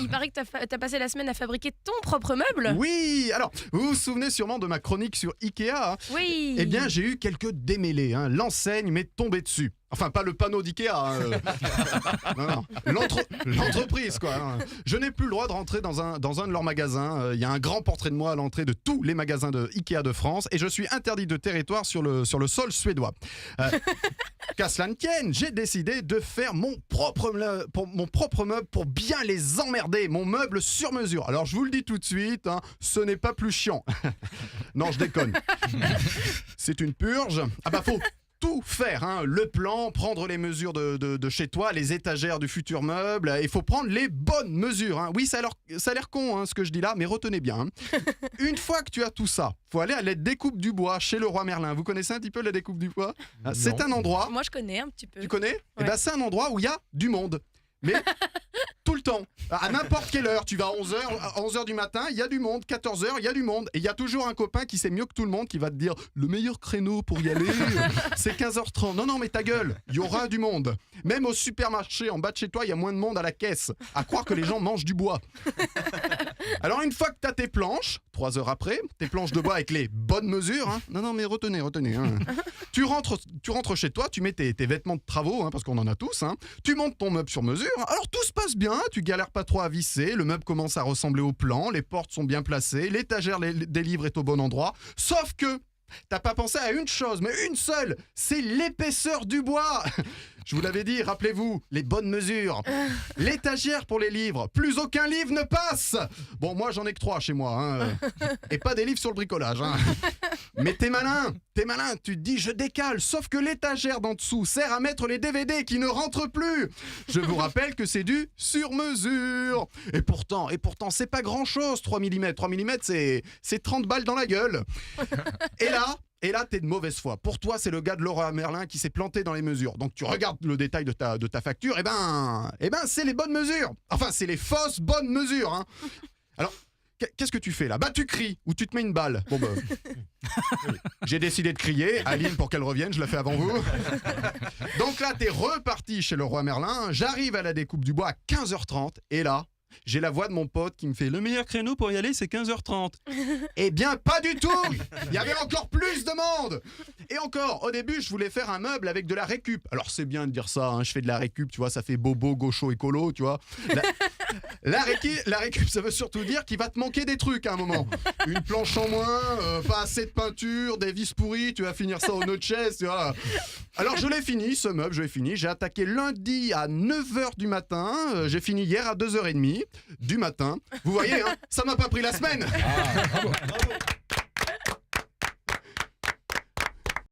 il paraît que t'as passé la semaine à fabriquer ton propre meuble. Oui, alors, vous vous souvenez sûrement de ma chronique sur Ikea, hein. Oui. Eh bien, j'ai eu quelques démêlés, hein. L'enseigne m'est tombée dessus. Enfin, pas le panneau d'Ikea, hein. Non. L'entreprise, quoi, hein. Je n'ai plus le droit de rentrer dans un de leurs magasins. Il y a un grand portrait de moi à l'entrée de tous les magasins de Ikea de France et je suis interdit de territoire sur le sol suédois. Qu'à cela ne tienne, j'ai décidé de faire mon propre meuble pour bien les emmerder. Mon meuble sur mesure. Alors, je vous le dis tout de suite, hein, ce n'est pas plus chiant. Non, je déconne. C'est une purge. Ah bah, faut tout faire, hein. Le plan, prendre les mesures de chez toi, les étagères du futur meuble. Il faut prendre les bonnes mesures, hein. Oui, ça a l'air con, hein, ce que je dis là, mais retenez bien, hein. Une fois que tu as tout ça, faut aller à la découpe du bois chez Leroy Merlin. Vous connaissez un petit peu la découpe du bois? C'est un endroit. Moi, je connais un petit peu. Tu connais? Ouais. Eh ben, c'est un endroit où il y a du monde. Mais tout le temps, à n'importe quelle heure, tu vas à 11h du matin, il y a du monde, 14h, il y a du monde, et il y a toujours un copain qui sait mieux que tout le monde qui va te dire le meilleur créneau pour y aller, c'est 15h30. Non, mais ta gueule, il y aura du monde. Même au supermarché, en bas de chez toi, il y a moins de monde à la caisse, à croire que les gens mangent du bois. Alors une fois que tu as tes planches, 3 heures après, tes planches de bois avec les bonnes mesures, hein. Non, mais retenez, hein. Tu rentres chez toi, tu mets tes vêtements de travaux, hein, parce qu'on en a tous, hein. Tu montes ton meuble sur mesure, alors tout se passe bien, tu galères pas trop à visser, le meuble commence à ressembler au plan, les portes sont bien placées, l'étagère des livres est au bon endroit, sauf que t'as pas pensé à une chose, mais une seule, c'est l'épaisseur du bois. Je vous l'avais dit, rappelez-vous, les bonnes mesures. L'étagère pour les livres, plus aucun livre ne passe. Bon, moi j'en ai que 3 chez moi, hein. Et pas des livres sur le bricolage, hein. Mais t'es malin, tu te dis je décale, sauf que l'étagère d'en dessous sert à mettre les DVD qui ne rentrent plus. Je vous rappelle que c'est du sur-mesure. Et pourtant, c'est pas grand-chose, 3 mm. 3 mm, c'est 30 balles dans la gueule. Et là, t'es de mauvaise foi. Pour toi, c'est le gars de Leroy Merlin qui s'est planté dans les mesures. Donc tu regardes le détail de ta facture, et ben, c'est les bonnes mesures. Enfin, c'est les fausses bonnes mesures, hein. Alors, qu'est-ce que tu fais là? Bah tu cries, ou tu te mets une balle. Bon j'ai décidé de crier. Aline, pour qu'elle revienne, je la fais avant vous. Donc là, t'es reparti chez Leroy Merlin. J'arrive à la découpe du bois à 15h30, et là, j'ai la voix de mon pote qui me fait « Le meilleur créneau pour y aller, c'est 15h30 ». Eh bien, pas du tout. Il y avait encore plus de monde. Et encore, au début, je voulais faire un meuble avec de la récup. Alors, c'est bien de dire ça, hein, je fais de la récup, tu vois, ça fait bobo, gaucho, écolo, tu vois. La récup, ça veut surtout dire qu'il va te manquer des trucs à un moment. Une planche en moins, pas assez de peinture, des vis pourries, tu vas finir ça au nœud de chaise, tu vois. Alors, je l'ai fini, ce meuble, j'ai attaqué lundi à 9h du matin, j'ai fini hier à 2h30 du matin. Vous voyez, hein, ça m'a pas pris la semaine. Bravo.